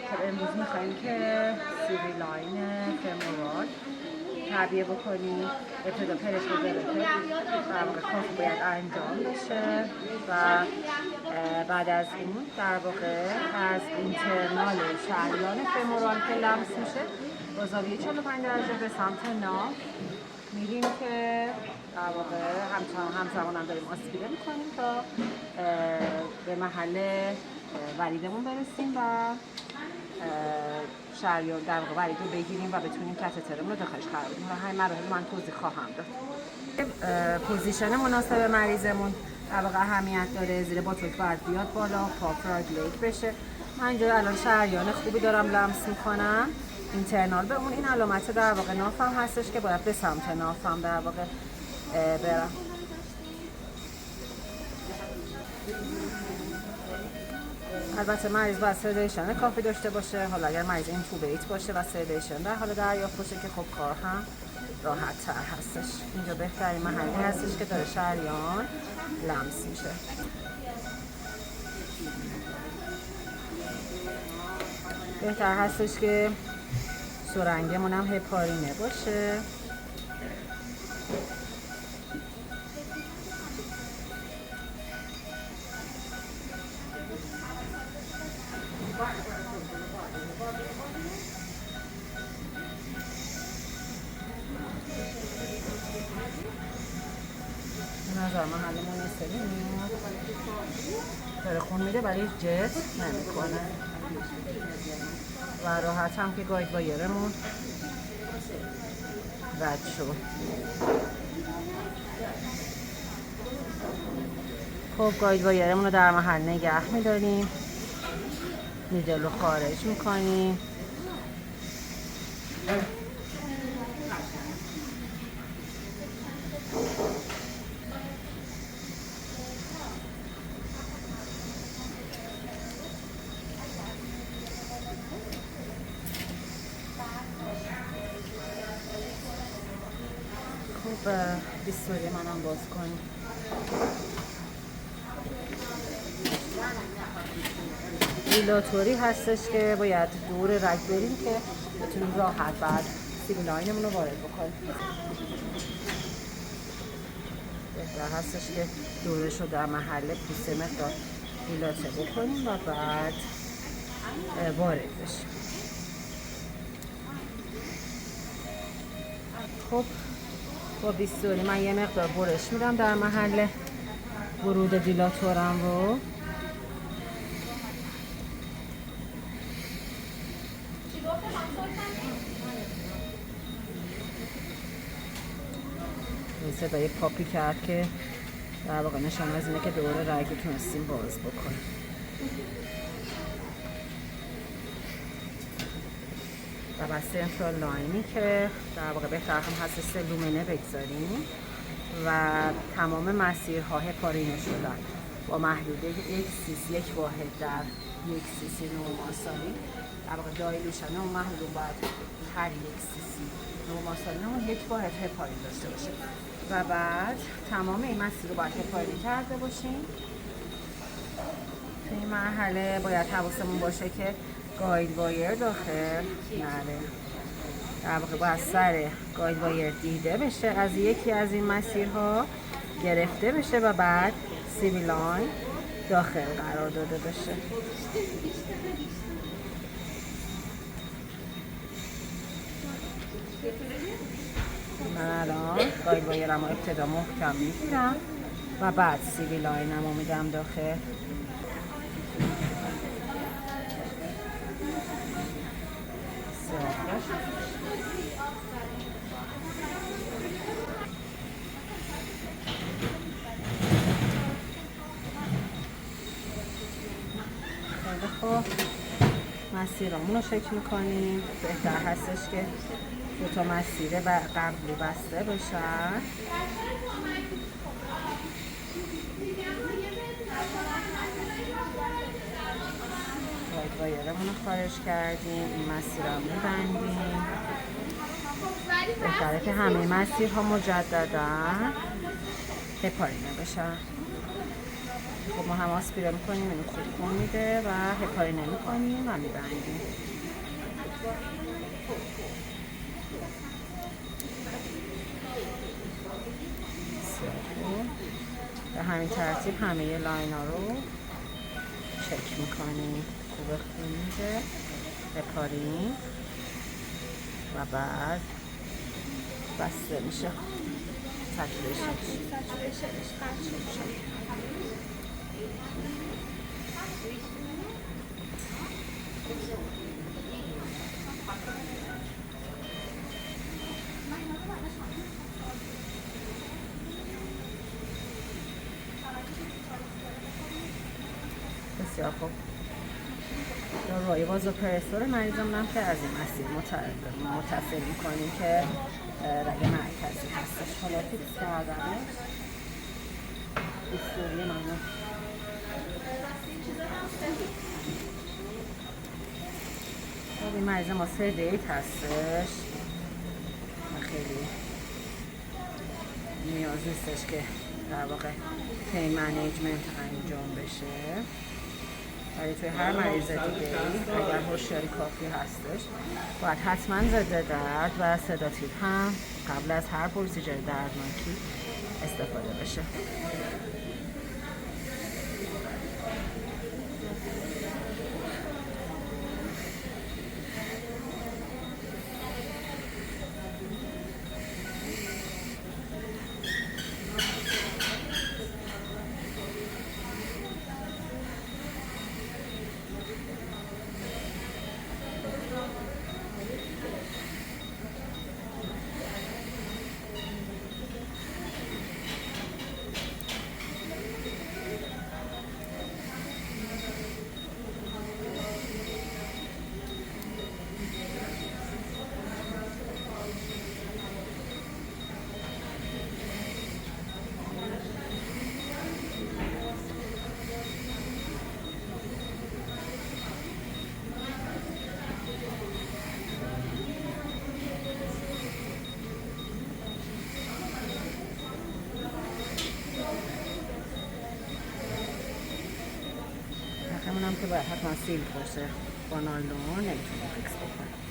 خب امروز میخواییم که سیوی لاین فمورال تعبیه بکنیم. ابتدا پرفوزرته در واقع کاف باید انجام بشه و بعد از اون در واقع از اینترنال شریان فمورال که لمس میشه با زاویه 45 درجه به سمت ناف میریم که در واقع همزمان هم داریم آسپیره میکنیم تا به محل وریدمون برسیم و شریان در واقع ورید رو بگیریم و بتونیم کاتترمون رو داخلش قرار بدیم و همین مراحل من توضیح خواهم داد. پوزیشن مناسب مریضمون در واقع اهمیت داره. زیر باتوک باید بیاد بالا، پا فراگلیت بشه. من اینجا الان شریان خوبی دارم لمس میکنم اینترنال به اون. این علامت در واقع نافم هستش که باید به سمت نافم در واقع برم. البته مریض باید سردیشن کافی داشته باشه. حالا اگر مریض اینتوبیت باشه و سردیشن در حال دریافت باشه که خب کار هم راحت تر هستش. اینجا بهترین محلی هستش که داره شریان لمس میشه. بهتر هستش که سرنگمون هم هپارینه باشه. نظر من حالا مناسبی میاد داره خون میده ولی جت نمیکنه و راحت هم که گاید وایرمون رد شد. خب گاید وایرمون رو در محل نگه میداریم، نیدل رو خارج میکنیم. خب بیستوری منم باز کنیم. دیلاتوری هستش که باید دور رگ بریم که بتونیم راحت بعد سیوی لاینمون رو وارد بکنیم. بهتر هستش که دورش رو در محل پوسته مقدار دیلاته بکنیم و بعد وارد بشیم. خب با بیستوری من یه مقدار برش میدم در محل ورود دیلاتورم رو. صدای پاپی کرد که در واقع نشان از اینه که دور رگی تونستیم باز بکنیم. و بس سنترال لاینی که در واقع بهتر هم هست لومنه بگذاریم و تمام مسیرها هپارینه شدن با محدوده 1 cc 1 واحد در 1 cc نورماسالی. در واقع دایلوشن اون محدود باید هر 1 cc نورماسالی اون 1 واحد هپارین داشته باشه و بعد تمام این مسیر رو باید هپارین کرده باشیم. توی این مرحله باید حواسمون باشه که گاید وایر داخل نره. در واقع باید سر گاید وایر دیده بشه، از یکی از این مسیرها گرفته بشه و بعد سیوی لاین داخل قرار داده بشه. من الان گاید وایرم رو ابتدا محکم میگیرم و بعد سیوی لاینم رو میدم داخل. خب مسیرامون رو شکل میکنیم. بهتر هستش که دو تا مسیر قبلی بسته باشن. وایرمون رو خارج کردیم، این مسیر رو میبندیم. بهتره که همه مسیرها مجددا هپارینه بشن. خب ما هم آسپیره میکنیم، این خوب کن میده و هپاری نمیکنیم و میبندیم. به همین ترتیب همه لاین ها رو چک میکنیم. خوبه خون میده، هپارین و بعد بسته میشه. بسیار خوب. داروهای وازوپرسور مریضمون هم که از این مسیر متصل میکنیم که رگ مرکزی هستش. حالا فیکس کردنش هیستوری ممنون. این مریض ما 3 دیت هستش و خیلی نیاز نیستش که در واقع پین منیجمنت انجام بشه، ولی توی هر مریض دیگه اگر هوشیاری کافی هستش باید حتما ضد درد و سداتیو هم قبل از هر پروسیجر دردناکی استفاده بشه. همونم که باید حتما سیل باشه، با نایلون نمیتونیم فیکس بکنیم.